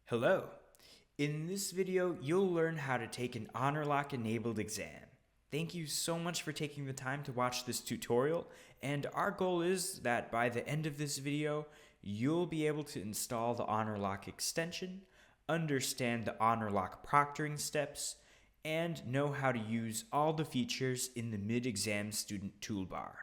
Hello! In this video, you'll learn how to take an Honorlock enabled exam. Thank you so much for taking the time to watch this tutorial, and our goal is that by the end of this video, you'll be able to install the Honorlock extension, understand the Honorlock proctoring steps, and know how to use all the features in the mid-exam student toolbar.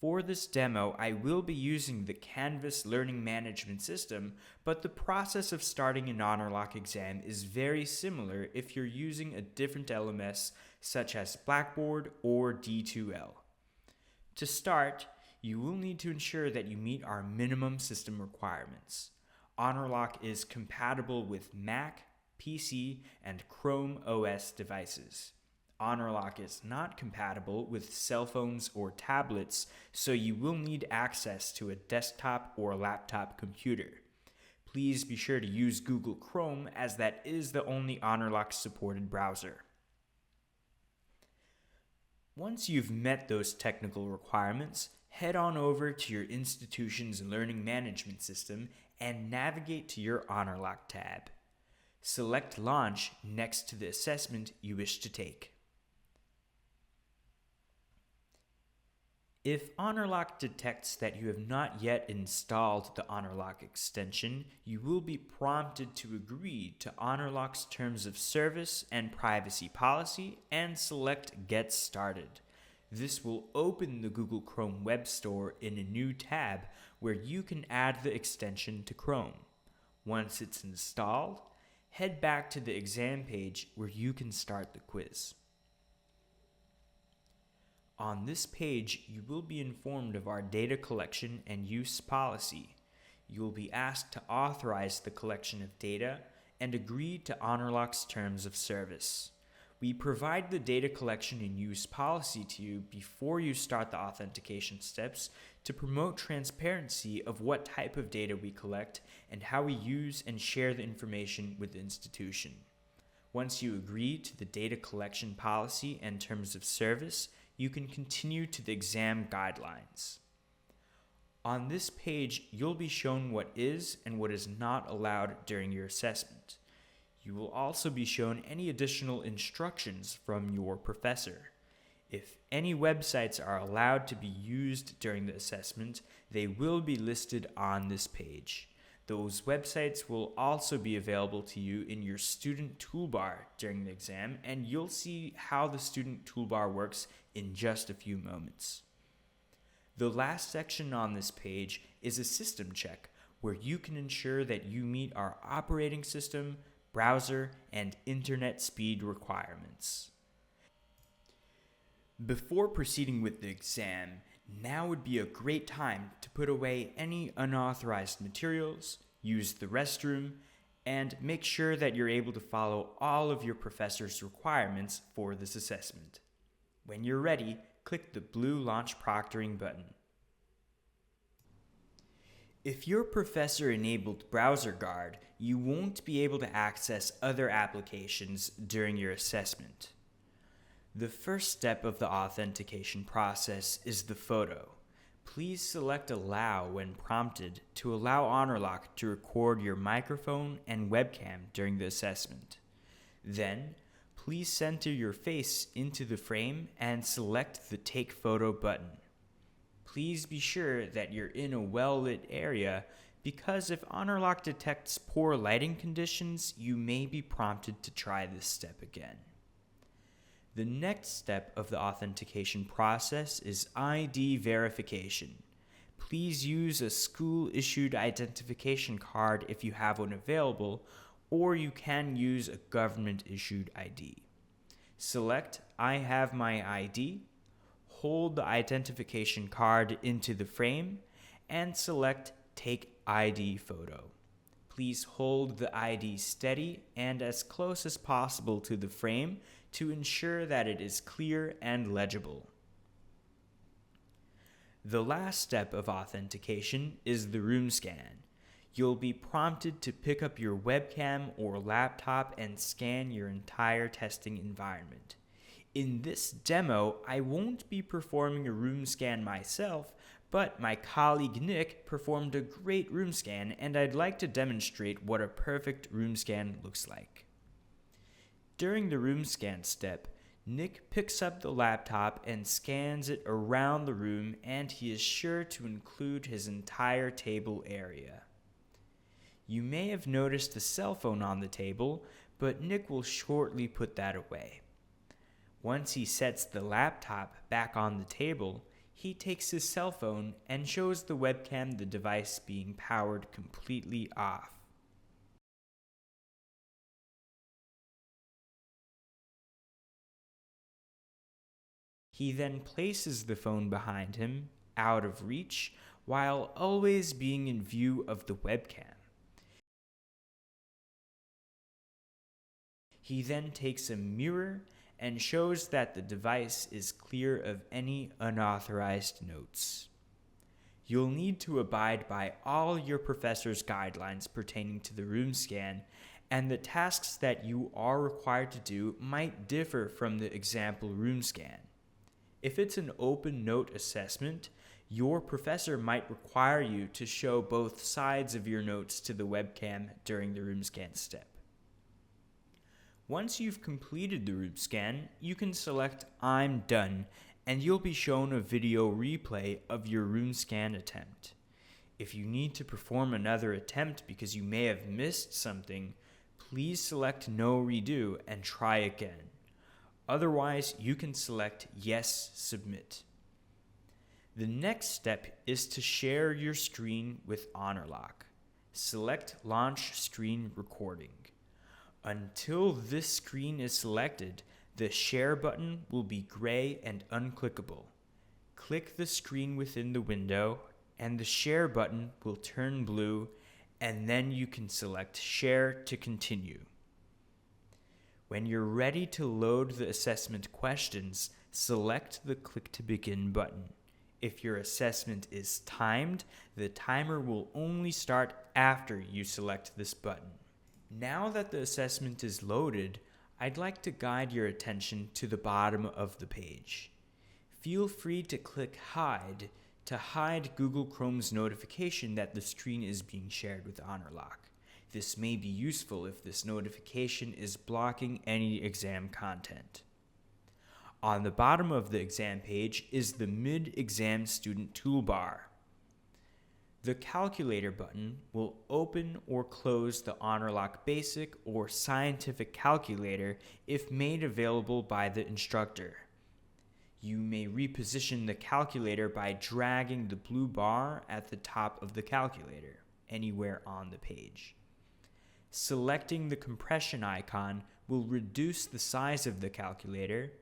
For this demo, I will be using the Canvas Learning Management System, but the process of starting an Honorlock exam is very similar if you're using a different LMS such as Blackboard or D2L. To start, you will need to ensure that you meet our minimum system requirements. Honorlock is compatible with Mac, PC, and Chrome OS devices. Honorlock is not compatible with cell phones or tablets, so you will need access to a desktop or laptop computer. Please be sure to use Google Chrome, as that is the only Honorlock supported browser. Once you've met those technical requirements, head on over to your institution's learning management system and navigate to your Honorlock tab. Select Launch next to the assessment you wish to take. If Honorlock detects that you have not yet installed the Honorlock extension, you will be prompted to agree to Honorlock's terms of service and privacy policy and select Get Started. This will open the Google Chrome Web Store in a new tab where you can add the extension to Chrome. Once it's installed, head back to the exam page where you can start the quiz. On this page, you will be informed of our data collection and use policy. You will be asked to authorize the collection of data and agree to Honorlock's terms of service. We provide the data collection and use policy to you before you start the authentication steps to promote transparency of what type of data we collect and how we use and share the information with the institution. Once you agree to the data collection policy and terms of service, you can continue to the exam guidelines. On this page, you'll be shown what is and what is not allowed during your assessment. You will also be shown any additional instructions from your professor. If any websites are allowed to be used during the assessment, they will be listed on this page. Those websites will also be available to you in your student toolbar during the exam, and you'll see how the student toolbar works in just a few moments. The last section on this page is a system check, where you can ensure that you meet our operating system, browser, and internet speed requirements. Before proceeding with the exam, now would be a great time to put away any unauthorized materials, use the restroom, and make sure that you're able to follow all of your professor's requirements for this assessment. When you're ready, click the blue Launch Proctoring button. If your professor enabled Browser Guard, you won't be able to access other applications during your assessment. The first step of the authentication process is the photo. Please select Allow when prompted to allow Honorlock to record your microphone and webcam during the assessment. Then, please center your face into the frame and select the Take Photo button. Please be sure that you're in a well-lit area, because if Honorlock detects poor lighting conditions, you may be prompted to try this step again. The next step of the authentication process is ID verification. Please use a school-issued identification card if you have one available, or you can use a government-issued ID. Select I have my ID, hold the identification card into the frame, and select Take ID Photo. Please hold the ID steady and as close as possible to the frame to ensure that it is clear and legible. The last step of authentication is the room scan. You'll be prompted to pick up your webcam or laptop and scan your entire testing environment. In this demo, I won't be performing a room scan myself, but my colleague Nick performed a great room scan, and I'd like to demonstrate what a perfect room scan looks like. During the room scan step, Nick picks up the laptop and scans it around the room, and he is sure to include his entire table area. You may have noticed a cell phone on the table, but Nick will shortly put that away. Once he sets the laptop back on the table, he takes his cell phone and shows the webcam the device being powered completely off. He then places the phone behind him, out of reach, while always being in view of the webcam. He then takes a mirror and shows that the device is clear of any unauthorized notes. You'll need to abide by all your professor's guidelines pertaining to the room scan, and the tasks that you are required to do might differ from the example room scan. If it's an open note assessment, your professor might require you to show both sides of your notes to the webcam during the room scan step. Once you've completed the room scan, you can select I'm done, and you'll be shown a video replay of your room scan attempt. If you need to perform another attempt because you may have missed something, please select no redo and try again. Otherwise, you can select yes, submit. The next step is to share your screen with Honorlock. Select launch screen recording. Until this screen is selected, the share button will be gray and unclickable. Click the screen within the window, and the share button will turn blue, and then you can select share to continue. When you're ready to load the assessment questions, select the click to begin button. If your assessment is timed, the timer will only start after you select this button. Now that the assessment is loaded, I'd like to guide your attention to the bottom of the page. Feel free to click Hide to hide Google Chrome's notification that the screen is being shared with Honorlock. This may be useful if this notification is blocking any exam content. On the bottom of the exam page is the Mid-Exam Student Toolbar. The Calculator button will open or close the Honorlock Basic or Scientific Calculator if made available by the instructor. You may reposition the calculator by dragging the blue bar at the top of the calculator, anywhere on the page. Selecting the compression icon will reduce the size of the calculator,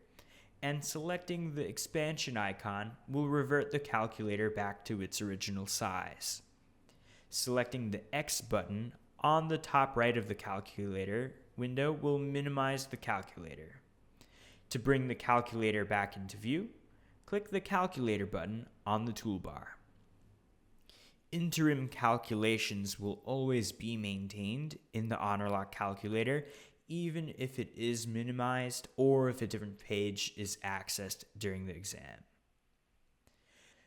and selecting the expansion icon will revert the calculator back to its original size. Selecting the X button on the top right of the calculator window will minimize the calculator. To bring the calculator back into view, click the Calculator button on the toolbar. Interim calculations will always be maintained in the Honorlock calculator, even if it is minimized or if a different page is accessed during the exam.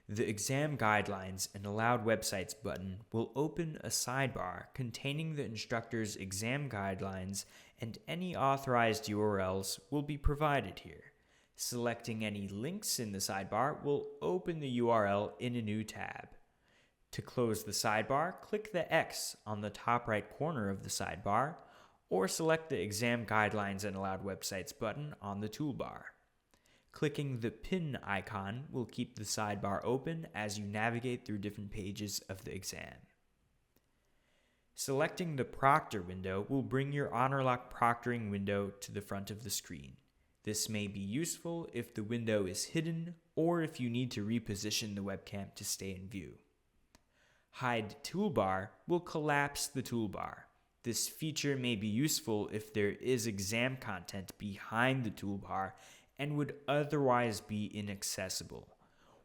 The Exam Guidelines and Allowed Websites button will open a sidebar containing the instructor's exam guidelines, and any authorized URLs will be provided here. Selecting any links in the sidebar will open the URL in a new tab. To close the sidebar, click the X on the top right corner of the sidebar, or select the Exam Guidelines and Allowed Websites button on the toolbar. Clicking the pin icon will keep the sidebar open as you navigate through different pages of the exam. Selecting the Proctor window will bring your Honorlock proctoring window to the front of the screen. This may be useful if the window is hidden or if you need to reposition the webcam to stay in view. Hide Toolbar will collapse the toolbar. This feature may be useful if there is exam content behind the toolbar and would otherwise be inaccessible.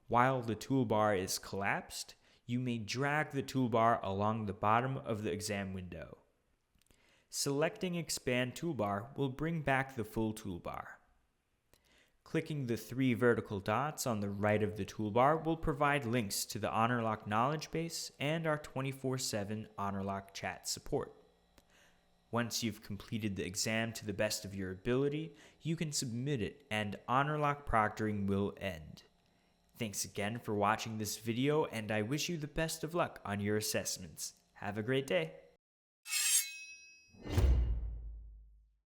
While the toolbar is collapsed, you may drag the toolbar along the bottom of the exam window. Selecting Expand Toolbar will bring back the full toolbar. Clicking the 3 vertical dots on the right of the toolbar will provide links to the Honorlock knowledge base and our 24/7 Honorlock chat support. Once you've completed the exam to the best of your ability, you can submit it and Honorlock proctoring will end. Thanks again for watching this video, and I wish you the best of luck on your assessments. Have a great day.